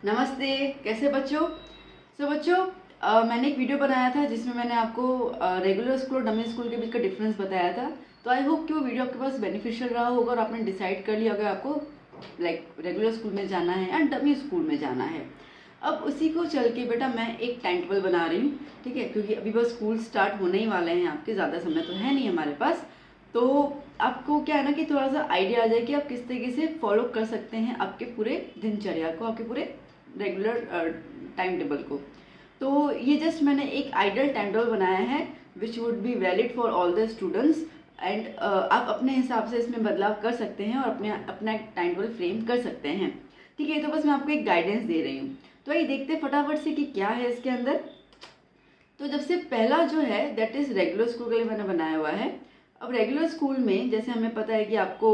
नमस्ते, कैसे बच्चों। बच्चों, मैंने एक वीडियो बनाया था जिसमें मैंने आपको रेगुलर स्कूल और डमी स्कूल के बीच का डिफरेंस बताया था। तो आई होप कि वो वीडियो आपके पास बेनिफिशियल रहा होगा और आपने डिसाइड कर लिया होगा आपको रेगुलर स्कूल में जाना है या डमी स्कूल में जाना है। अब उसी को चल के बेटा मैं एक टाइम टेबल बना रही हूँ, ठीक है, क्योंकि अभी बस स्कूल स्टार्ट होने ही वाले हैं आपके, ज़्यादा समय तो है नहीं हमारे पास। तो आपको क्या है ना कि थोड़ा सा आइडिया आ जाए कि आप किस तरीके से फॉलो कर सकते हैं आपके पूरे दिनचर्या को, आपके पूरे रेगुलर टाइम टेबल को। तो ये जस्ट मैंने एक आइडियल टाइम टेबल बनाया है which would be valid for all the students and आप अपने हिसाब से इसमें बदलाव कर सकते हैं और अपना एक टाइम टेबल फ्रेम कर सकते हैं, ठीक है। तो बस मैं आपको एक गाइडेंस दे रही हूँ। तो आइए देखते हैं फटाफट से कि क्या है इसके अंदर। तो जब से पहला जो है दैट इज़ रेगुलर स्कूल के लिए मैंने बनाया हुआ है। अब रेगुलर स्कूल में जैसे हमें पता है कि आपको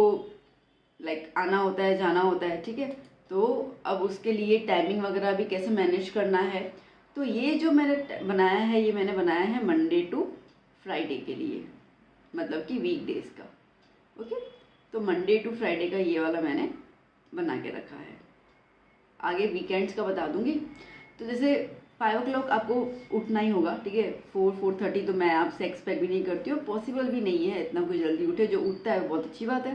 आना होता है, जाना होता है, ठीक है। तो अब उसके लिए टाइमिंग वगैरह भी कैसे मैनेज करना है। तो ये जो मैंने बनाया है, ये मैंने बनाया है मंडे टू फ्राइडे के लिए, मतलब कि वीकडेज का। ओके, तो मंडे टू फ्राइडे का ये वाला मैंने बना के रखा है। आगे वीकेंड्स का बता दूंगी। तो जैसे 5 o'clock आपको उठना ही होगा, ठीक है। 4-4:30 तो मैं आपसे एक्सपेक्ट भी नहीं करती हूँ, पॉसिबल भी नहीं है इतना कोई जल्दी उठे। जो उठता है बहुत अच्छी बात है,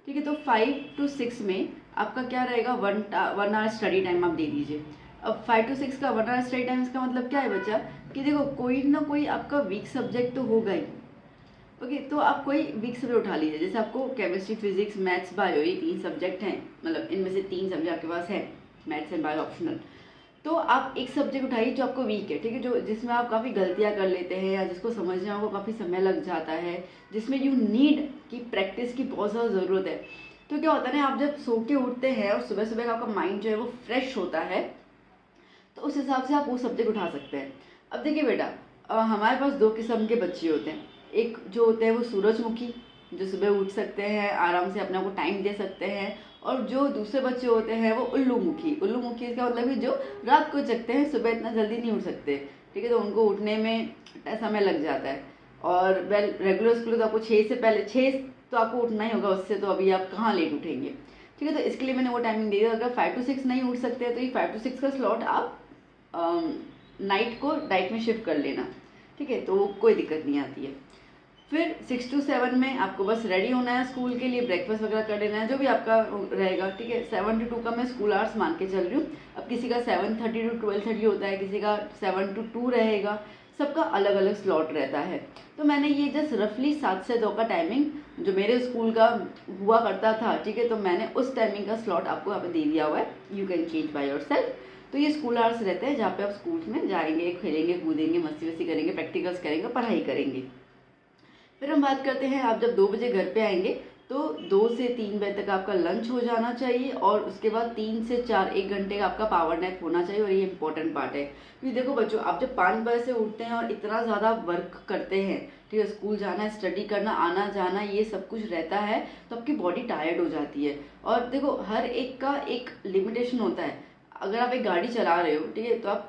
ठीक है। तो 5 to 6 में आपका क्या रहेगा, 1 आवर स्टडी टाइम आप दे दीजिए। अब 5 to 6 का 1 आवर स्टडी टाइम, इसका मतलब क्या है बच्चा कि देखो कोई ना कोई आपका वीक सब्जेक्ट तो होगा ही। ओके, तो आप कोई वीक सब्जेक्ट उठा लीजिए। जैसे आपको केमिस्ट्री, फिजिक्स, मैथ्स, बायो, ये 3 सब्जेक्ट हैं, मतलब इनमें से 3 सब्जेक्ट आपके पास है, मैथ्स एंड बायो ऑप्शनल। तो आप एक सब्जेक्ट उठाइए जो आपको वीक है, ठीक है, जो जिसमें आप काफ़ी गलतियां कर लेते हैं या जिसको समझने में आपको काफ़ी समय लग जाता है, जिसमें यू नीड की प्रैक्टिस की बहुत ज़्यादा ज़रूरत है। तो क्या होता है ना, आप जब सो के उठते हैं और सुबह सुबह का आपका माइंड जो है वो फ्रेश होता है, तो उस हिसाब से आप वो सब्जेक्ट उठा सकते हैं। अब देखिए बेटा, हमारे पास 2 किस्म के बच्चे होते हैं। एक जो होते हैं वो सूरजमुखी, जो सुबह उठ सकते हैं, आराम से अपने को टाइम दे सकते हैं। और जो दूसरे बच्चे होते हैं वो उल्लूमुखी। उल्लूमुखी इसका मतलब कि जो रात को जगते हैं, सुबह इतना जल्दी नहीं उठ सकते, ठीक है। तो उनको उठने में समय लग जाता है। और वेल रेगुलर स्कूल तो आपको 6 से पहले 6 तो आपको उठना ही होगा, उससे तो अभी आप कहाँ लेट उठेंगे, ठीक है। तो इसके लिए मैंने वो टाइमिंग दे दिया। अगर 5 to 6 नहीं उठ सकते हैं तो ये 5 to 6 का स्लॉट आप नाइट को डाइट में शिफ्ट कर लेना, ठीक है। तो कोई दिक्कत नहीं आती है। फिर 6 to 7 में आपको बस रेडी होना है स्कूल के लिए, ब्रेकफास्ट वगैरह कर लेना है, जो भी आपका रहेगा, ठीक है। 7 to 2 का मैं स्कूल आवर्स मान के चल रही हूँ। अब किसी का 7:30 to 12:30 होता है, किसी का 7 to 2 रहेगा, सबका अलग अलग स्लॉट रहता है। तो मैंने ये जस्ट रफली 7 से 2 का टाइमिंग जो मेरे स्कूल का हुआ करता था, ठीक है, तो मैंने उस टाइमिंग का स्लॉट आपको यहाँ पे दे दिया हुआ है। You can change by your self. तो ये स्कूल आवर्स रहते हैं जहाँ पे आप स्कूल में जाएंगे, खेलेंगे, कूदेंगे, मस्ती वस्ती करेंगे, प्रैक्टिकल्स करेंगे, पढ़ाई करेंगे। फिर हम बात करते हैं, आप जब 2 बजे घर पे आएंगे तो 2 से 3 बजे तक आपका लंच हो जाना चाहिए और उसके बाद 3 से 4 1 घंटे का आपका पावर नैप होना चाहिए। और ये इंपॉर्टेंट पार्ट है, क्योंकि देखो बच्चों, आप जब 5 बजे से उठते हैं और इतना ज़्यादा वर्क करते हैं, ठीक है, स्कूल जाना है, स्टडी करना, आना जाना, ये सब कुछ रहता है, तो आपकी बॉडी टायर्ड हो जाती है। और देखो हर एक का एक लिमिटेशन होता है। अगर आप एक गाड़ी चला रहे हो, ठीक है, तो आप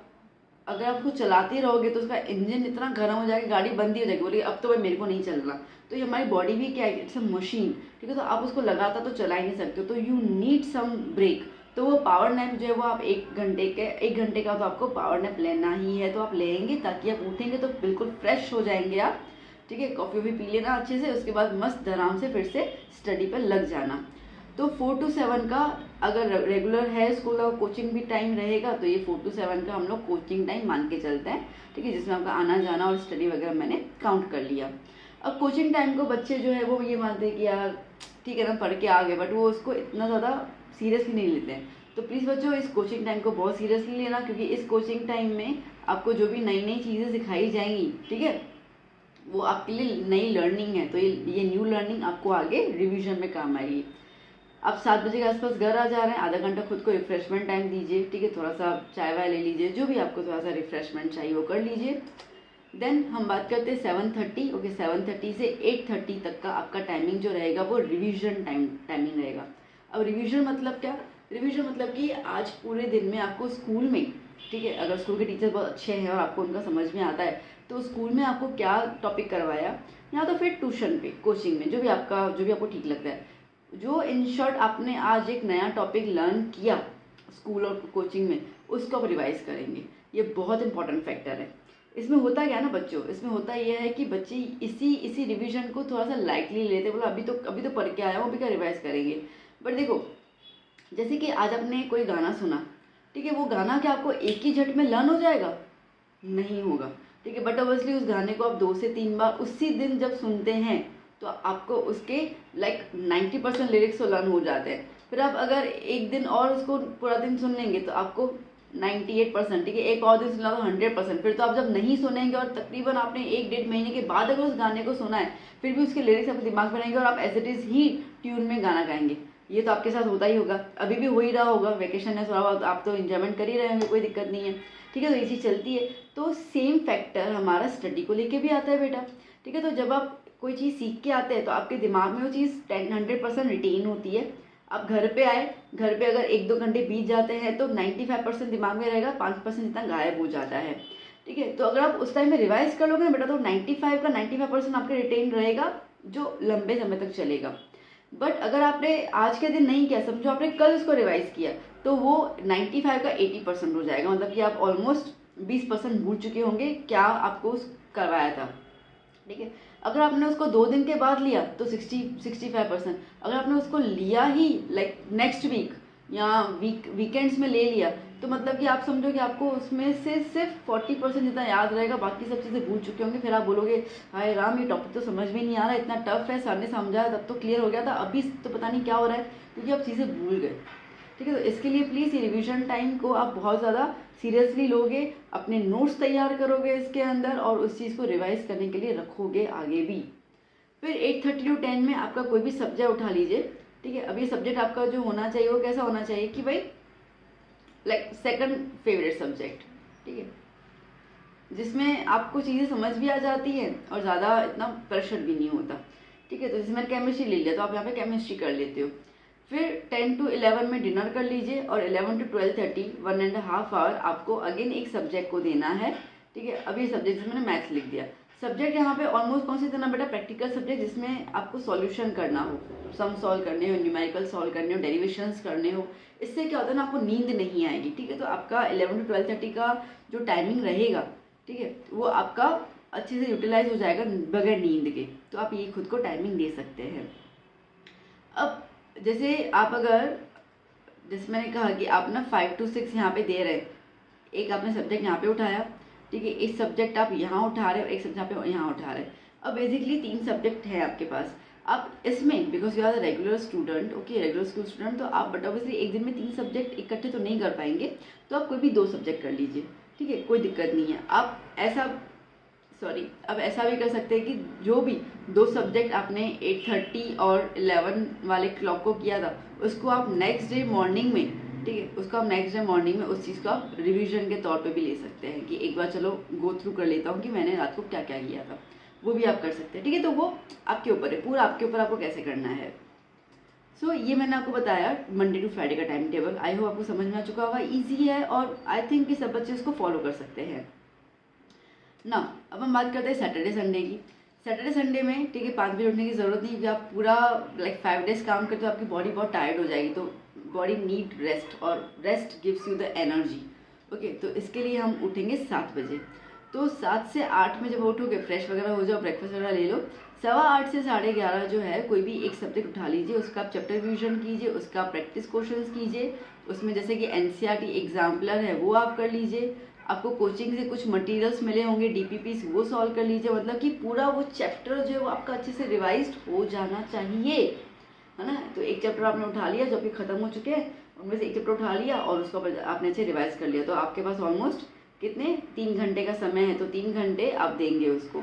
अगर आप उसको चलाते रहोगे तो उसका इंजन इतना गर्म हो जाएगा, गाड़ी बंद ही हो जाएगी, बोलिए अब तो भाई मेरे को नहीं चल रहा। तो ये हमारी बॉडी भी क्या है, इट्स अ मशीन, ठीक है। तो आप उसको लगाता तो चला ही नहीं सकते, तो यू नीड सम ब्रेक। तो वो पावर नैप जो है वो आप 1 घंटे का तो आपको पावर नैप लेना ही है, तो आप लेंगे ताकि आप उठेंगे तो बिल्कुल फ्रेश हो जाएंगे आप, ठीक है। कॉफ़ी भी पी लेना अच्छे से, उसके बाद मस्त आराम से फिर से स्टडी पर लग जाना। तो 4 to 7 का अगर रेगुलर है स्कूल का कोचिंग भी टाइम रहेगा, तो ये 4 to 7 का हम लोग कोचिंग टाइम मान के चलते हैं, ठीक है, जिसमें आपका आना जाना और स्टडी वगैरह मैंने काउंट कर लिया। अब कोचिंग टाइम को बच्चे जो है वो ये मानते हैं कि यार ठीक है ना, पढ़ के आ गए, बट वो उसको इतना ज़्यादा सीरियसली नहीं लेते हैं। तो प्लीज़ बच्चों, इस कोचिंग टाइम को बहुत सीरियसली लेना, क्योंकि इस कोचिंग टाइम में आपको जो भी नई नई चीज़ें सिखाई जाएंगी, ठीक है, वो आपके लिए नई लर्निंग है। तो ये न्यू लर्निंग आपको आगे रिविजन में काम आएगी। आप 7 बजे के आसपास घर आ जा रहे हैं, आधा घंटा खुद को रिफ्रेशमेंट टाइम दीजिए, ठीक है, थोड़ा सा चाय वाय ले लीजिए, जो भी आपको थोड़ा सा रिफ्रेशमेंट चाहिए वो कर लीजिए। देन हम बात करते हैं 7:30। ओके, 7:30 से 8:30 तक का आपका टाइमिंग जो रहेगा वो रिविजन टाइमिंग रहेगा। अब रिविजन मतलब क्या, रिविजन मतलब कि आज पूरे दिन में आपको स्कूल में, ठीक है, अगर स्कूल के टीचर बहुत अच्छे हैं और आपको उनका समझ में आता है, तो स्कूल में आपको क्या टॉपिक करवाया, या तो फिर ट्यूशन पे, कोचिंग में, जो भी आपको ठीक लगता है, जो इन शॉर्ट आपने आज एक नया टॉपिक लर्न किया स्कूल और कोचिंग में, उसको आप रिवाइज करेंगे। ये बहुत इंपॉर्टेंट फैक्टर है। इसमें होता क्या है ना बच्चों, इसमें होता ये है कि बच्चे इसी रिवीजन को थोड़ा सा लाइटली लेते, बोला अभी तो पढ़ के आया हूँ, अभी क्या रिवाइज करेंगे। बट देखो, जैसे कि आज आपने कोई गाना सुना, ठीक है, वो गाना क्या आपको एक ही झट में लर्न हो जाएगा? नहीं होगा, ठीक है। बट ऑब्वियसली उस गाने को आप 2 से 3 बार उसी दिन जब सुनते हैं तो आपको उसके लाइक 90% लिरिक्स तो लर्न हो जाते हैं। फिर आप अगर एक दिन और उसको पूरा दिन सुन लेंगे तो आपको 98%, ठीक है, एक और दिन सुना तो 100%। फिर तो आप जब नहीं सुनेंगे और तकरीबन आपने 1-1.5 महीने के बाद अगर उस गाने को सुना है, फिर भी उसके लिरिक्स आपके दिमाग में रहेंगे और आप एज इट इज़ ही ट्यून में गाना गाएंगे। ये तो आपके साथ होता ही होगा, अभी भी हो ही रहा होगा। वेकेशन है, थोड़ा बहुत आप तो इंजॉयमेंट कर ही रहे होंगे, कोई दिक्कत नहीं है, ठीक है। तो ये चीज़ चलती है। तो सेम फैक्टर हमारा स्टडी को लेके भी आता है बेटा, ठीक है। तो जब आप कोई चीज़ सीख के आते हैं तो आपके दिमाग में वो चीज़ 100% रिटेन होती है। आप घर पे आए, घर पे अगर 1-2 घंटे बीत जाते हैं तो 95% दिमाग में रहेगा, 5% जितना गायब हो जाता है, ठीक है। तो अगर आप उस टाइम में रिवाइज कर लोगे ना बेटा, तो 95% आपके रिटेन रहेगा, जो लंबे समय तक चलेगा। बट अगर आपने आज के दिन नहीं किया, समझो आपने कल उसको रिवाइज किया, तो वो 95 का 80% हो जाएगा। मतलब कि आप ऑलमोस्ट 20% भूल चुके होंगे क्या आपको करवाया था, ठीक है। अगर आपने उसको 2 दिन के बाद लिया तो 65%। अगर आपने उसको लिया ही लाइक नेक्स्ट वीक या वीकेंड्स में ले लिया, तो मतलब कि आप समझो कि आपको उसमें से सिर्फ 40% जितना याद रहेगा, बाकी सब चीज़ें भूल चुके होंगे। फिर आप बोलोगे हाय राम, ये टॉपिक तो समझ में नहीं आ रहा, इतना टफ है, सर ने समझाया तब तो क्लियर हो गया था, अभी तो पता नहीं क्या हो रहा है, क्योंकि आप चीज़ें भूल गए, ठीक है। तो इसके लिए प्लीज़ ये रिवीजन टाइम को आप बहुत ज़्यादा सीरियसली लोगे, अपने नोट्स तैयार करोगे इसके अंदर और उस चीज़ को रिवाइज करने के लिए रखोगे आगे भी। फिर 8:30 to 10 में आपका कोई भी सब्जेक्ट उठा लीजिए, ठीक है। अब ये सब्जेक्ट आपका जो होना चाहिए वो कैसा होना चाहिए कि भाई लाइक सेकंड फेवरेट सब्जेक्ट, ठीक है, जिसमें आपको चीज़ें समझ भी आ जाती है और ज़्यादा इतना प्रेशर भी नहीं होता, ठीक है। तो जैसे मैंने केमिस्ट्री ले लिया तो आप यहाँ पे केमिस्ट्री कर लेते हो। फिर 10 to 11 में डिनर कर लीजिए और 11 to 12:30 1.5 आवर आपको अगेन एक सब्जेक्ट को देना है, ठीक है। अब ये सब्जेक्ट मैंने मैथ्स लिख दिया। सब्जेक्ट यहाँ पे ऑलमोस्ट कौन से देना बेटा? प्रैक्टिकल सब्जेक्ट, जिसमें आपको सॉल्यूशन करना हो, सम सॉल्व करने हो, न्यूमेरिकल सॉल्व करने हो, डेरिवेशंस करने हो। इससे क्या होता है ना, आपको नींद नहीं आएगी, ठीक है। तो आपका 11 to 12:30 का जो टाइमिंग रहेगा, ठीक है, वो आपका अच्छे से यूटिलाइज हो जाएगा बगैर नींद के। तो आप ये खुद को टाइमिंग दे सकते हैं। अब जैसे आप अगर, जैसे मैंने कहा कि आप ना 5 to 6 यहाँ पे दे रहे हैं, एक आपने सब्जेक्ट यहाँ पे उठाया, ठीक है, एक सब्जेक्ट आप यहाँ उठा रहे हो, एक सब्जेक्ट यहाँ उठा रहे हो। अब बेसिकली 3 सब्जेक्ट है आपके पास। आप इसमें because you are regular student, okay, regular school student, तो आप बट ऑब्वियसली एक दिन में 3 सब्जेक्ट इकट्ठे तो नहीं कर पाएंगे, तो आप कोई भी 2 सब्जेक्ट कर लीजिए, ठीक है, कोई दिक्कत नहीं है। आप ऐसा अब ऐसा भी कर सकते हैं कि जो भी 2 सब्जेक्ट आपने 8:30 और 11 वाले क्लॉक को किया था, उसको आप नेक्स्ट डे मॉर्निंग में, ठीक है, उसको आप नेक्स्ट डे मॉर्निंग में उस चीज़ को आप रिवीजन के तौर पे भी ले सकते हैं कि एक बार चलो गो थ्रू कर लेता हूँ कि मैंने रात को क्या क्या किया था, वो भी आप कर सकते हैं, ठीक है। तो वो आपके ऊपर है, पूरा आपके ऊपर, आपको कैसे करना है। सो ये मैंने आपको बताया मंडे टू फ्राइडे का टाइम टेबल। आई होप आपको समझ में आ चुका होगा, ईजी है और आई थिंक कि सब बच्चे उसको फॉलो कर सकते हैं ना। अब हम बात करते हैं सैटरडे संडे की। सैटरडे संडे में, ठीक है, 5 बजे उठने की ज़रूरत नहीं, क्योंकि आप पूरा लाइक 5 डेज काम करते हो, आपकी बॉडी बहुत टायर्ड हो जाएगी, तो बॉडी नीड रेस्ट और rest gives you the energy, okay. तो इसके लिए हम उठेंगे 7 बजे। तो 7 से 8 में जब उठोगे, फ्रेश वगैरह हो जाओ, ब्रेकफास्ट वगैरह ले लो, 8:15 से 11:30 जो है कोई भी एक सब्जेक्ट उठा लीजिए, उसका आप चैप्टर रिविजन कीजिए, उसका प्रैक्टिस क्वेश्चंस कीजिए, उसमें जैसे कि एनसीईआरटी एग्जाम्पलर है वो आप कर लीजिए। आपको कोचिंग से कुछ मटेरियल्स मिले होंगे, डीपीपीस, वो सॉल्व कर लीजिए। मतलब कि पूरा वो चैप्टर जो है वो आपका अच्छे से रिवाइज्ड हो जाना चाहिए, है ना। तो एक चैप्टर आपने उठा लिया जो आपके खत्म हो चुके हैं, उनमें से एक चैप्टर उठा लिया और उसको आपने अच्छे रिवाइज कर लिया, तो आपके पास ऑलमोस्ट कितने 3 घंटे का समय है, तो 3 घंटे आप देंगे उसको,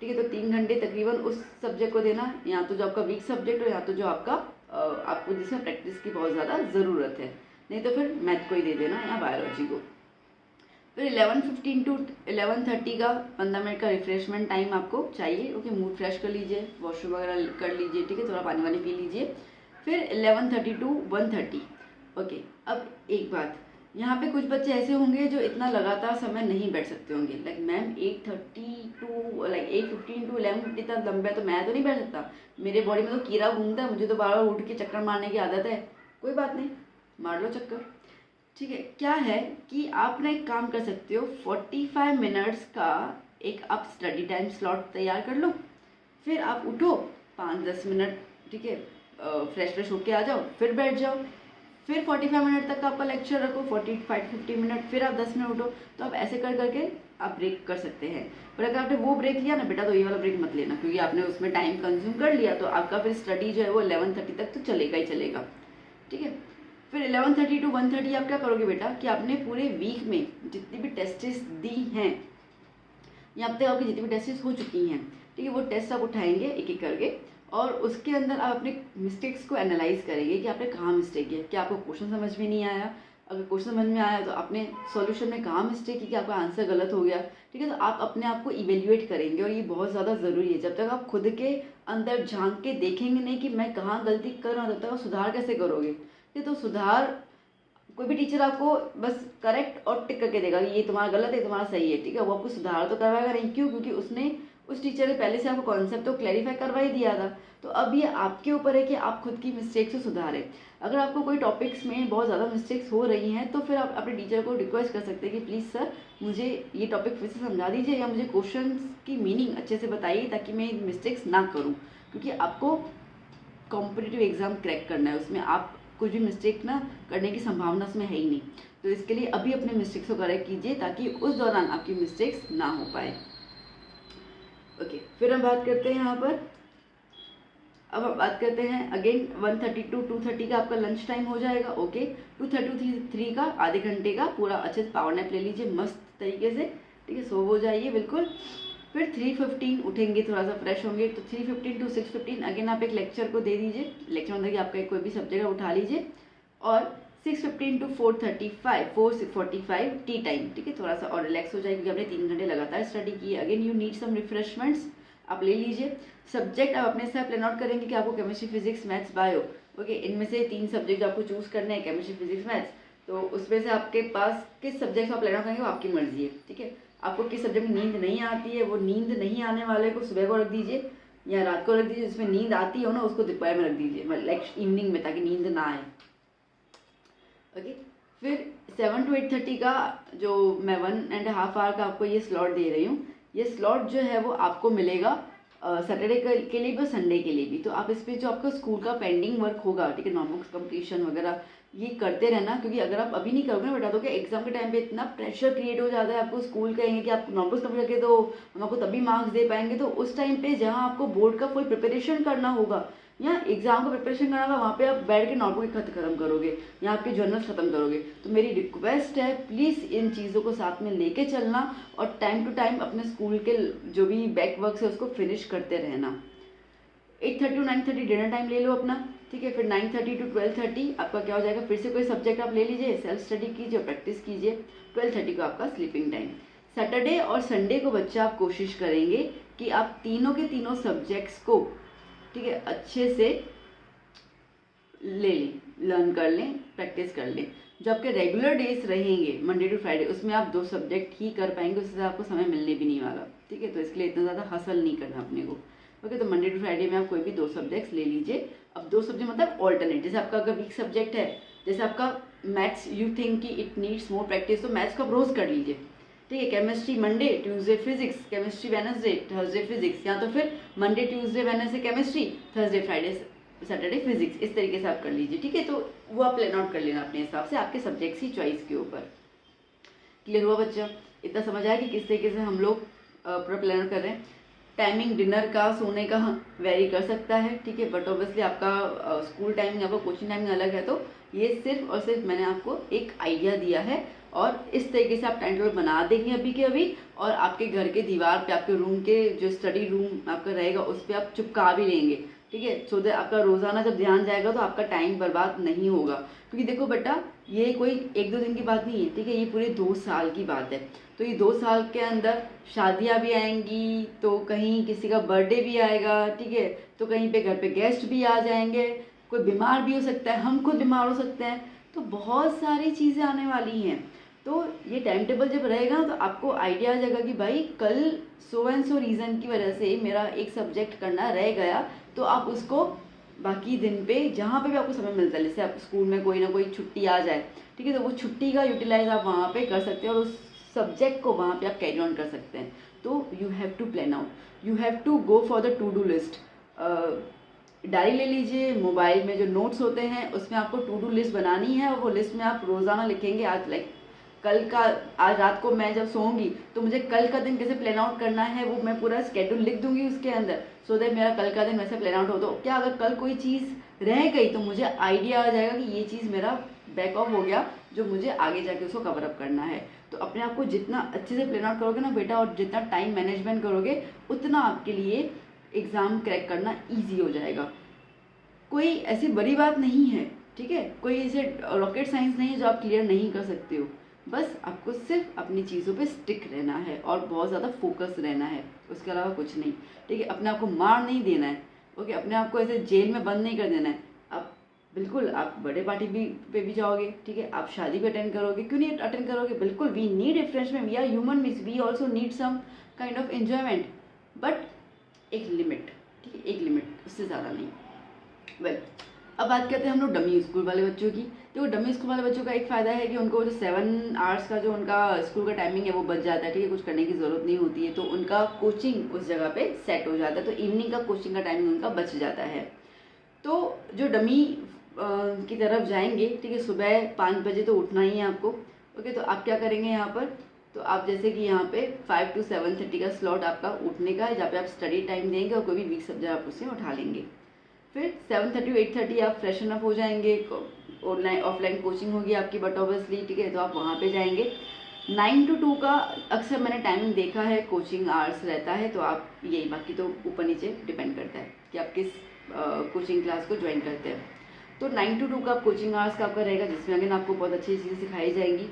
ठीक है। तो 3 घंटे तकरीबन उस सब्जेक्ट को देना, या तो जो आपका वीक सब्जेक्ट हो, या तो जो आपका आपको जिसमें प्रैक्टिस की बहुत ज़्यादा ज़रूरत है, नहीं तो फिर मैथ को ही दे देना या बायोलॉजी को। फिर 11:15 to 11:30 का 15 मिनट का रिफ्रेशमेंट टाइम आपको चाहिए, ओके। मूड फ्रेश कर लीजिए, वॉशरूम वगैरह कर लीजिए, ठीक है, थोड़ा पानी वानी पी लीजिए। फिर 11:30 to 1:30, ओके। अब एक बात, यहाँ पे कुछ बच्चे ऐसे होंगे जो इतना लगातार समय नहीं बैठ सकते होंगे, लाइक मैम 8:30 to 8:15 to 11:50 इतना लंबा है, तो मैं तो नहीं बैठ सकता, मेरे बॉडी में तो कीड़ा घूमता है, मुझे तो बार बार उठ के चक्कर मारने की आदत है। कोई बात नहीं, मार लो चक्कर, ठीक है, क्या है कि आप ना एक काम कर सकते हो, 45 मिनट्स का एक आप स्टडी टाइम स्लॉट तैयार कर लो। फिर आप उठो 5-10 मिनट, ठीक है, फ्रेश होके आ जाओ, फिर बैठ जाओ। फिर 45 मिनट तक का आपका लेक्चर रखो, 45-50 मिनट, फिर आप 10 मिनट उठो। तो आप ऐसे कर करके आप ब्रेक कर सकते हैं। पर अगर आपने वो ब्रेक लिया ना बेटा, तो ये वाला ब्रेक मत लेना, क्योंकि आपने उसमें टाइम कंज्यूम कर लिया, तो आपका फिर स्टडी जो है वो 11:30 तक तो चलेगा ही चलेगा। ठीक है, फिर 11:30 to 1:30 आप क्या करोगे बेटा कि आपने पूरे वीक में जितनी भी टेस्टेस दी हैं या अब तक आपकी जितनी भी टेस्टेस हो चुकी हैं, ठीक है, वो टेस्ट आप उठाएंगे एक एक करके, और उसके अंदर आप अपने मिस्टेक्स को एनालाइज करेंगे कि आपने कहाँ मिस्टेक किया। क्या आपको क्वेश्चन समझ में नहीं आया? अगर क्वेश्चन समझ में आया तो आपने सॉल्यूशन में कहाँ मिस्टेक की कि आपका आंसर गलत हो गया। ठीक है, तो आप अपने आप को इवेल्युएट करेंगे, और ये बहुत ज़्यादा ज़रूरी है। जब तक आप खुद के अंदर झांक के देखेंगे नहीं कि मैं कहाँ गलती कर रहा हूँ, तब तक आप सुधार कैसे करोगे? ठीक है, तो सुधार कोई भी टीचर आपको बस करेक्ट और टिक करके देगा कि ये तुम्हारा गलत है, तुम्हारा सही है। ठीक है, वो आपको सुधार तो करवाएगा नहीं, क्यों? क्योंकि उसने उस टीचर ने पहले से आपको कॉन्सेप्ट तो क्लैरिफाई करवा ही दिया था। तो अब ये आपके ऊपर है कि आप खुद की मिस्टेक्स को सुधारें। अगर आपको कोई टॉपिक्स में बहुत ज़्यादा मिस्टेक्स हो रही हैं, तो फिर आप अपने टीचर को रिक्वेस्ट कर सकते हैं कि प्लीज़ सर मुझे ये टॉपिक फिर से समझा दीजिए, या मुझे क्वेश्चन की मीनिंग अच्छे से बताइए ताकि मैं मिस्टेक्स ना करूँ। क्योंकि आपको कॉम्पिटिटिव एग्ज़ाम क्रैक करना है, उसमें आप कुछ भी मिस्टेक ना करने की संभावना उसमें है ही नहीं। तो इसके लिए अभी अपने मिस्टेक्स को करेक्ट कीजिए ताकि उस दौरान आपकी मिस्टेक्स ना हो पाए। ओके, फिर हम बात करते हैं यहाँ पर, अब हम बात करते हैं अगेन 1:30 to 2:30 का आपका लंच टाइम हो जाएगा। ओके, 2:30 to 3 का आधे घंटे का पूरा अच्छे से पावर नैप ले लीजिए मस्त तरीके से। ठीक है, सो हो जाइए बिल्कुल। फिर 3:15 उठेंगे, थोड़ा सा फ्रेश होंगे, तो 3:15 to 6:15 अगेन आप एक लेक्चर को दे दीजिए। लेक्चर मतलब कि आपका कोई भी सब्जेक्ट उठा लीजिए। और 6:15 to 4:45 टी टाइम। ठीक है, थोड़ा सा और रिलैक्स हो जाएगी क्योंकि आपने 3 घंटे लगातार स्टडी की है। Again you need some refreshments, आप ले लीजिए। सब्जेक्ट आप अपने से प्लान आउट करेंगे कि आपको chemistry, physics, maths, bio, okay, इनमें से 3 सब्जेक्ट आपको चूज करने हैं, केमिस्ट्री, फिजिक्स, मैथ्स। तो उसमें से आपके पास किस सब्जेक्ट आप प्लान आउट करेंगे वो आपकी मर्जी है। ठीक है, आपको किस सब्जेक्ट में नींद नहीं आती है, वो नींद नहीं आने वाले को सुबह को रख दीजिए या रात को रख दीजिए। जिसमें नींद आती हो ना उसको दोपहर में रख दीजिए, मतलब लाइक इवनिंग में, ताकि नींद ना आए। ओके, फिर 7 to 8:30 का जो मैं 1.5 आवर का आपको ये स्लॉट दे रही हूँ, ये स्लॉट जो है वो आपको मिलेगा सैटरडे के लिए भी और संडे के लिए भी। तो आप इस पर जो आपका स्कूल का पेंडिंग वर्क होगा, ठीक है, नोटबुक्स कंप्लीशन वगैरह, ये करते रहना। क्योंकि अगर आप अभी नहीं करोगे ना बेटा, तो क्या एग्जाम के टाइम पे इतना प्रेशर क्रिएट हो जाता है, आपको स्कूल कहेंगे कि आप नोटबुक्स कंप्लीट करके दो, हम आपको तभी मार्क्स दे पाएंगे। तो उस टाइम पे जहाँ आपको बोर्ड का फुल प्रिपरेशन करना होगा या एग्जाम का प्रिपरेशन करना होगा, वहाँ पे आप बैठ के नोटबुक खत्म करोगे या आपके जर्नल्स खत्म करोगे। तो मेरी रिक्वेस्ट है, प्लीज़ इन चीज़ों को साथ में लेके चलना और टाइम टू टाइम अपने स्कूल के जो भी बैक वर्क है उसको फिनिश करते रहना। 8:30 to 9:30 डिनर टाइम ले लो अपना। ठीक है, फिर 9:30 to 12:30 आपका क्या हो जाएगा, फिर से कोई सब्जेक्ट आप ले लीजिए, सेल्फ स्टडी कीजिए, प्रैक्टिस कीजिए। 12:30 को आपका स्लीपिंग टाइम। सैटरडे और संडे को बच्चा आप कोशिश करेंगे कि आप तीनों के तीनों सब्जेक्ट्स को, ठीक है, अच्छे से ले लें, लर्न कर लें, प्रैक्टिस कर लें। जो आपके रेगुलर डेज रहेंगे मंडे टू फ्राइडे, उसमें आप 2 सब्जेक्ट ही कर पाएंगे, उससे आपको समय मिलने भी नहीं वाला। ठीक है, तो इसके लिए इतना ज़्यादा हसल नहीं करना अपने को। ओके, तो मंडे टू फ्राइडे में आप कोई भी 2 सब्जेक्ट्स ले लीजिए। अब 2 सब्जेक्ट मतलब ऑल्टरनेट, जैसे आपका अगर वीक सब्जेक्ट है, जैसे आपका मैथ्स, यू थिंक कि इट नीड्स मोर प्रैक्टिस, तो मैथ्स को आप रोज कर लीजिए। ठीक है, chemistry Monday, Tuesday physics, chemistry Wednesday, Thursday physics, या तो फिर Monday Tuesday Wednesday chemistry, Thursday Friday Saturday physics, इस तरीके से आप कर लीजिए। ठीक है, तो वो आप प्लान आउट कर लेना अपने हिसाब से, आपके सब्जेक्ट्स की चॉइस के ऊपर। क्लियर हुआ बच्चा? इतना समझ आया कि किस तरीके से हम लोग पूरा प्लान आउट कर रहे हैं। टाइमिंग डिनर का, सोने का वेरी कर सकता है। ठीक है, बट ऑब्वियसली आपका स्कूल टाइमिंग, आपका कोचिंग टाइमिंग अलग है। तो ये सिर्फ और सिर्फ मैंने आपको एक आइडिया दिया है, और इस तरीके से आप टाइम टेबल बना देंगे अभी के अभी, और आपके घर के दीवार पे, आपके रूम के जो स्टडी रूम आपका रहेगा उस पर आप चिपका भी लेंगे। ठीक है, सो दैट आपका रोजाना जब ध्यान जाएगा तो आपका टाइम बर्बाद नहीं होगा। क्योंकि देखो बेटा, ये कोई 1-2 दिन की बात नहीं है। ठीक है, ये पूरे 2 साल की बात है। तो ये 2 साल के अंदर शादियां भी आएंगी, तो कहीं किसी का बर्थडे भी आएगा, ठीक है, तो कहीं पे घर पे गेस्ट भी आ जाएंगे, कोई बीमार भी हो सकता है, हम खुद बीमार हो सकते हैं, तो बहुत सारी चीज़ें आने वाली हैं। तो ये टाइम टेबल जब रहेगा तो आपको आइडिया आ जाएगा कि भाई कल सो एंड सो रीज़न की वजह से मेरा एक सब्जेक्ट करना रह गया, तो आप उसको बाकी दिन पे जहाँ पे भी आपको समय मिलता है, जैसे आप स्कूल में कोई ना कोई छुट्टी आ जाए, ठीक है, तो वो छुट्टी का यूटिलाइज आप वहाँ पे कर सकते हैं और उस सब्जेक्ट को वहाँ पे आप कैरी ऑन कर सकते हैं। तो you have to plan out, you have to go for the to do list. Diary ले लीजिए, मोबाइल में जो नोट्स होते हैं उसमें आपको टू डू लिस्ट बनानी है और वो लिस्ट में आप रोज़ाना लिखेंगे। आज लाइक कल का, आज रात को मैं जब सोऊंगी तो मुझे कल का दिन कैसे प्लान आउट करना है वो मैं पूरा स्केड्यूल लिख दूंगी उसके अंदर, सो दैट मेरा कल का दिन वैसे प्लान आउट हो। तो क्या अगर कल कोई चीज़ रह गई तो मुझे आइडिया आ जाएगा कि ये चीज़ मेरा बैक ऑफ हो गया जो मुझे आगे जाके उसको कवर अप करना है। तो अपने आप को जितना अच्छे से प्लान आउट करोगे ना बेटा, और जितना टाइम मैनेजमेंट करोगे, उतना आपके लिए एग्ज़ाम क्रैक करना ईजी हो जाएगा। कोई ऐसी बड़ी बात नहीं है, ठीक है, कोई ऐसे रॉकेट साइंस नहीं है जो आप क्लियर नहीं कर सकते हो। बस आपको सिर्फ अपनी चीज़ों पे स्टिक रहना है और बहुत ज़्यादा फोकस रहना है, उसके अलावा कुछ नहीं, ठीक है। अपने आप को मार नहीं देना है, ओके, अपने आप को ऐसे जेल में बंद नहीं कर देना है। आप बिल्कुल आप बर्थडे पार्टी पे भी जाओगे, ठीक है, आप शादी भी अटेंड करोगे, क्यों नहीं अटेंड करोगे, बिल्कुल। We need refreshment, we are human beings, we also need some kind of enjoyment, but एक लिमिट, ठीक है, एक लिमिट, उससे ज़्यादा नहीं। वेल, अब बात करते हैं हम लोग डमी स्कूल वाले बच्चों की। तो डमी स्कूल वाले बच्चों का एक फ़ायदा है कि उनको जो 7 आवर्स का जो उनका स्कूल का टाइमिंग है वो बच जाता है, ठीक है, कुछ करने की ज़रूरत नहीं होती है, तो उनका कोचिंग उस जगह पे सेट हो जाता है, तो इवनिंग का कोचिंग का टाइमिंग उनका बच जाता है। तो जो डमी की तरफ जाएंगे, ठीक है, सुबह 5 बजे तो उठना ही है आपको, ओके। तो आप क्या करेंगे यहाँ पर, तो आप जैसे कि यहाँ पे 5 to 7:30 का स्लॉट आपका उठने का है, जहाँ पे आप स्टडी टाइम देंगे और कोई भी वीक सब्जेक्ट आप उससे उठा लेंगे। फिर 7:30 to 8:30 आप फ्रेशन अप हो जाएंगे, ऑनलाइन ऑफलाइन कोचिंग होगी आपकी बट ऑब्वियसली, ठीक है, तो आप वहाँ पे जाएंगे। 9 to 2 का अक्सर मैंने टाइमिंग देखा है कोचिंग आवर्स रहता है, तो आप यही, बाकी तो ऊपर नीचे डिपेंड करता है कि आप किस कोचिंग क्लास को ज्वाइन करते हैं। तो 9 to 2 का कोचिंग आवर्स का आपका रहेगा, जिसमें अगेन आपको बहुत अच्छी चीज़ें सिखाई जाएंगी।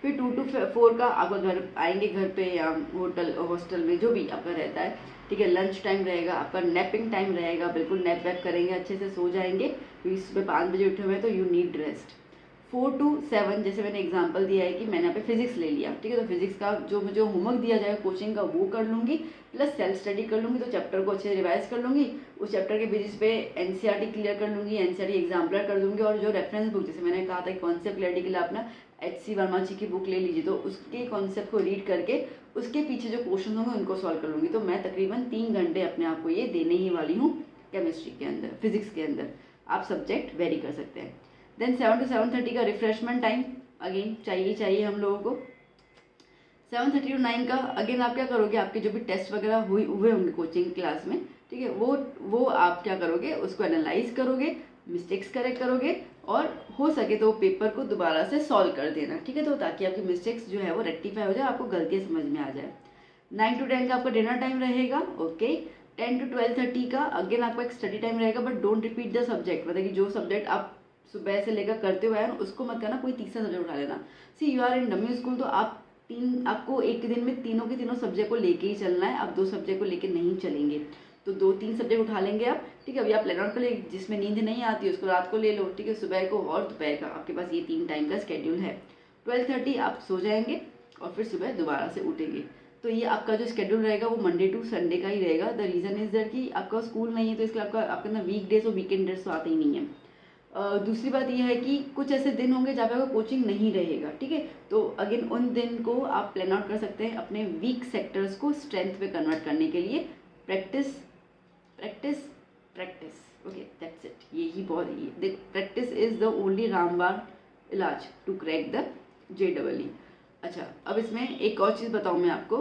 फिर 2 to 4 का आपका घर आएंगे, घर पे या होटल हॉस्टल में जो भी आपका रहता है, ठीक है। लंच टाइम रहेगा, आपका नैपिंग टाइम रहेगा, बिल्कुल नैप वैप करेंगे, अच्छे से सो जाएंगे, क्योंकि सुबह 5 बजे उठे हुए हैं तो यू नीड रेस्ट। 4 to 7 जैसे मैंने एग्जांपल दिया है कि मैंने यहाँ पे फिजिक्स ले लिया, ठीक है, तो फिजिक्स का जो मुझे होमवर्क दिया जाएगा कोचिंग का वो कर लूँगी, प्लस सेल्फ स्टडी कर लूँगी, तो चैप्टर को अच्छे से रिवाइज कर लूँगी, उस चैप्टर के बेसिस पे एनसीईआरटी क्लियर कर लूँगी, एनसीईआरटी एग्जाम्पलर कर दूँगी, और जो रेफरेंस बुक, जैसे मैंने कहा था कॉन्सेप्ट क्लियरिटी के लिए अपना HC वर्मा जी की बुक ले लीजिए, तो उसके कॉन्सेप्ट को रीड करके उसके पीछे जो क्वेश्चन होंगे उनको सॉल्व कर लूँगी। तो मैं तकरीबन 3 घंटे अपने आप को ये देने ही वाली हूँ केमिस्ट्री के अंदर, फिजिक्स के अंदर, आप सब्जेक्ट वेरी कर सकते हैं। देन 7 to 7:30 का रिफ्रेशमेंट टाइम अगेन चाहिए हम लोगों को। 7:30 to 9 का अगेन आप क्या करोगे, आपके जो भी टेस्ट वगैरह हुए होंगे कोचिंग क्लास में, ठीक है, वो आप क्या करोगे, उसको एनालाइज करोगे, मिस्टेक्स करेक्ट करोगे, और हो सके तो पेपर को दोबारा से सॉल्व कर देना, ठीक है, तो ताकि आपकी मिस्टेक्स जो है वो रेक्टिफाई हो जाए, आपको गलतियाँ समझ में आ जाए। 9 to 10 का आपका डिनर टाइम रहेगा, ओके। 10 to 12:30 का अगेन आपका एक स्टडी टाइम रहेगा, but don't repeat the subject, मतलब कि जो सब्जेक्ट आप सुबह से लेकर करते हुए आए ना उसको मत करना, कोई तीसरा सब्जेक्ट उठा लेना। See you are in dummy school, तो आपको एक दिन में तीनों के तीनों सब्जेक्ट को लेके ही चलना है, आप 2 सब्जेक्ट को लेके नहीं चलेंगे, तो 2-3 सब्जेक्ट उठा लेंगे आप, ठीक है। अभी आप प्लान आउट कर ले, जिसमें नींद नहीं आती है उसको रात को ले लो, ठीक है, सुबह को और दोपहर का, आपके पास ये 3 टाइम का स्केड्यूल है। 12:30 आप सो जाएंगे और फिर सुबह दोबारा से उठेंगे। तो ये आपका जो स्केड्यूल रहेगा वो मंडे टू संडे का ही रहेगा। द रीज़न इज़ दैट कि आपका स्कूल नहीं है, तो इसके आपके अंदर वीक डेज और वीकेंड डेज तो आते ही नहीं है। दूसरी बात यह है कि कुछ ऐसे दिन होंगे जहाँ पे आपका कोचिंग नहीं रहेगा, ठीक है, तो अगेन उन दिन को आप प्लान आउट कर सकते हैं अपने वीक सेक्टर्स को स्ट्रेंथ पे कन्वर्ट करने के लिए। Practice practice practice, okay, that's it. यही बहुत देख, प्रैक्टिस इज द ओनली रामबाण इलाज टू क्रैक द JEE। अच्छा, अब इसमें एक और चीज़ बताऊँ मैं आपको,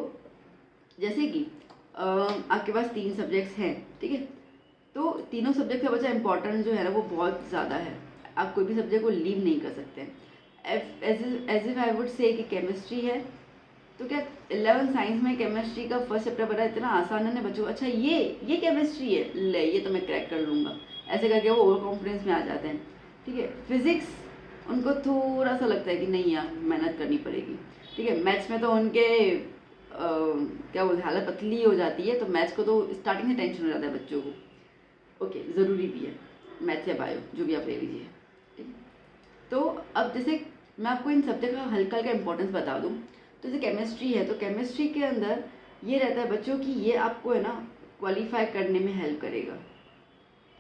जैसे कि आपके पास 3 सब्जेक्ट्स हैं, ठीक है, तो तीनों सब्जेक्ट का बच्चा इंपॉर्टेंट जो है ना वो बहुत ज़्यादा है, आप कोई भी सब्जेक्ट को लीव नहीं कर सकते हैं। As if I would say कि केमिस्ट्री है, तो क्या 11 साइंस में केमिस्ट्री का फर्स्ट चैप्टर बड़ा इतना आसान है ना बच्चों, अच्छा ये केमिस्ट्री है, ले ये तो मैं क्रैक कर लूँगा, ऐसे करके वो ओवर कॉन्फिडेंस में आ जाते हैं, ठीक है। फिजिक्स उनको थोड़ा सा लगता है कि नहीं यार मेहनत करनी पड़ेगी, ठीक है। मैथ्स में तो उनके क्या बोलते हालत पतली हो जाती है, तो मैथ्स को तो स्टार्टिंग से टेंशन हो जाता है बच्चों को, ओके, ज़रूरी भी है मैथ्स या बायो जो भी आप ले लीजिए, ठीक है। तो अब जैसे मैं आपको इन सब्जेक्ट का हल्का हल्का इंपॉर्टेंस बता दूं, तो जैसे केमिस्ट्री है, तो केमिस्ट्री के अंदर ये रहता है बच्चों की, ये आपको है ना क्वालिफाई करने में हेल्प करेगा,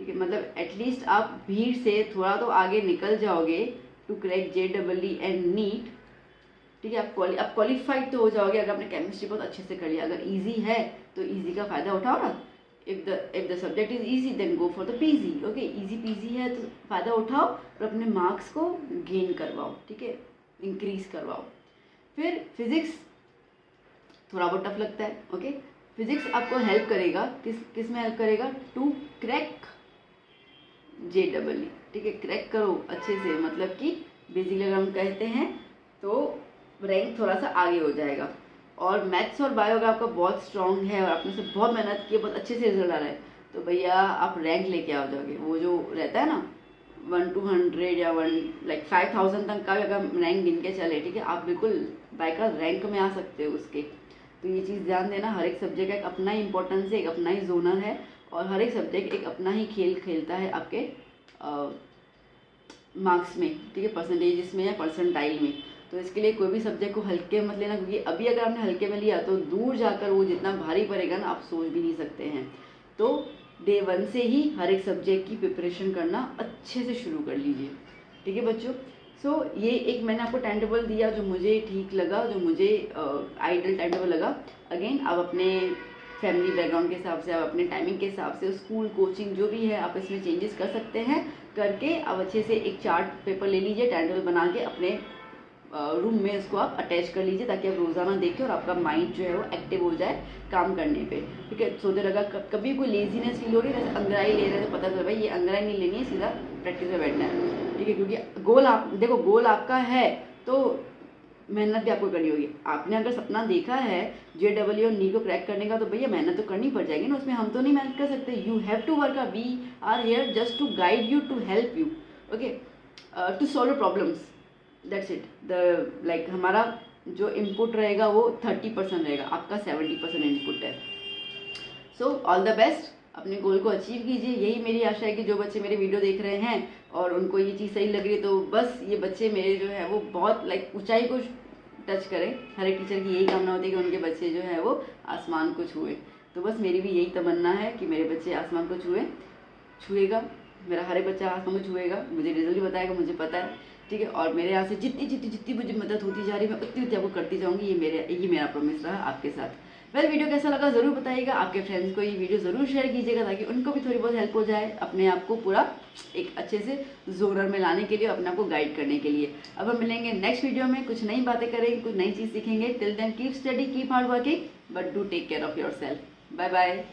ठीक है, मतलब एटलीस्ट आप भीड़ से थोड़ा तो आगे निकल जाओगे to crack JEE and NEET. ठीक है, आप क्वालिफाइड तो हो जाओगे अगर आपने केमिस्ट्री बहुत अच्छे से कर लिया। अगर इजी है तो इजी का फ़ायदा उठाओ ना। If the subject is easy then go for the PG. Okay, easy PG है तो फ़ायदा उठाओ और अपने मार्क्स को गेन करवाओ, ठीक है, इंक्रीज करवाओ। फिर फिज़िक्स थोड़ा बहुत टफ लगता है। ओके, फिज़िक्स आपको हेल्प करेगा, किस में हेल्प करेगा? To crack JEE। ठीक है, क्रैक करो अच्छे से, मतलब कि बेसिकली अगर हम कहते हैं तो रैंक थोड़ा सा आगे हो जाएगा। और मैथ्स और बायो अगर आपका बहुत स्ट्रांग है और आपने से बहुत मेहनत की, बहुत अच्छे से रिजल्ट आ रहा है, तो भैया आप रैंक लेके आ जाओगे। वो जो रहता है ना 1 to 100 या 5000 तक का अगर रैंक गिन के चले, ठीक है, आप बिल्कुल बाय का रैंक में आ सकते हो उसके। तो ये चीज़ ध्यान देना, हर एक सब्जेक्ट का एक अपना ही इंपॉर्टेंस है, एक अपना ही जोनर है, और हर एक सब्जेक्ट एक अपना ही खेल खेलता है आपके मार्क्स में, ठीक है, परसेंटेजेस में या परसेंटाइल में। तो इसके लिए कोई भी सब्जेक्ट को हल्के मत लेना, क्योंकि अभी अगर आपने हल्के में लिया तो दूर जाकर वो जितना भारी पड़ेगा ना, आप सोच भी नहीं सकते हैं। तो डे 1 से ही हर एक सब्जेक्ट की प्रिपरेशन करना अच्छे से शुरू कर लीजिए, ठीक है बच्चों। सो ये एक मैंने आपको टाइम टेबल दिया जो मुझे ठीक लगा, जो मुझे आइडियल टाइम टेबल लगा। अगेन आप अपने फैमिली बैकग्राउंड के हिसाब से, आप अपने टाइमिंग के हिसाब से, स्कूल कोचिंग जो भी है आप इसमें चेंजेस कर सकते हैं। करके आप अच्छे से एक चार्ट पेपर ले लीजिए, टाइम टेबल बना के अपने रूम में इसको आप अटैच कर लीजिए, ताकि आप रोज़ाना देखें और आपका माइंड जो है वो एक्टिव हो जाए काम करने पे। ठीक है, सोते रहा कभी कोई लेजीनेस फील हो रही है, जैसे अंग्राई ले रहे हैं, तो पता चल भाई ये अंग्राई नहीं लेनी है, सीधा प्रैक्टिस में बैठना है। ठीक है, क्योंकि गोल आप देखो, गोल आपका है तो मेहनत भी आपको करनी होगी। आपने अगर सपना देखा है JEE और नीट को क्रैक करने का, तो भैया मेहनत तो करनी पड़ जाएगी ना, उसमें हम तो नहीं मेहनत कर सकते। You have to work, we are here just to guide you, to help you, okay, to solve problems, that's it. The हमारा जो इनपुट रहेगा वो 30% रहेगा, आपका 70% इनपुट है। सो ऑल द बेस्ट, अपने गोल को अचीव कीजिए। यही मेरी आशा है कि जो बच्चे मेरे वीडियो देख रहे हैं और उनको ये चीज़ सही लग रही है, तो बस ये बच्चे मेरे जो है वो बहुत ऊंचाई को टच करें। हर एक टीचर की यही कामना होती है कि उनके बच्चे जो है वो आसमान को छुए। तो बस मेरी भी यही तमन्ना है कि मेरे बच्चे आसमान को छुएगा, मेरा हर एक बच्चा आसमान को छुएगा। मुझे रिजल्ट भी बताएगा, मुझे पता है, ठीक है। और मेरे यहाँ से जितनी मुझे मदद होती जा रही है, मैं उतनी आपको करती जाऊँगी। ये मेरा प्रॉमिस रहा आपके साथ। वीडियो कैसा लगा ज़रूर बताइएगा। आपके फ्रेंड्स को ये वीडियो ज़रूर शेयर कीजिएगा, ताकि उनको भी थोड़ी बहुत हेल्प हो जाए अपने आप को पूरा एक अच्छे से जोनर में लाने के लिए, अपने आप को गाइड करने के लिए। अब हम मिलेंगे नेक्स्ट वीडियो में, कुछ नई बातें करेंगे, कुछ नई चीज़ सीखेंगे। Till then keep study, keep hard working, but do take care of your self. Bye bye.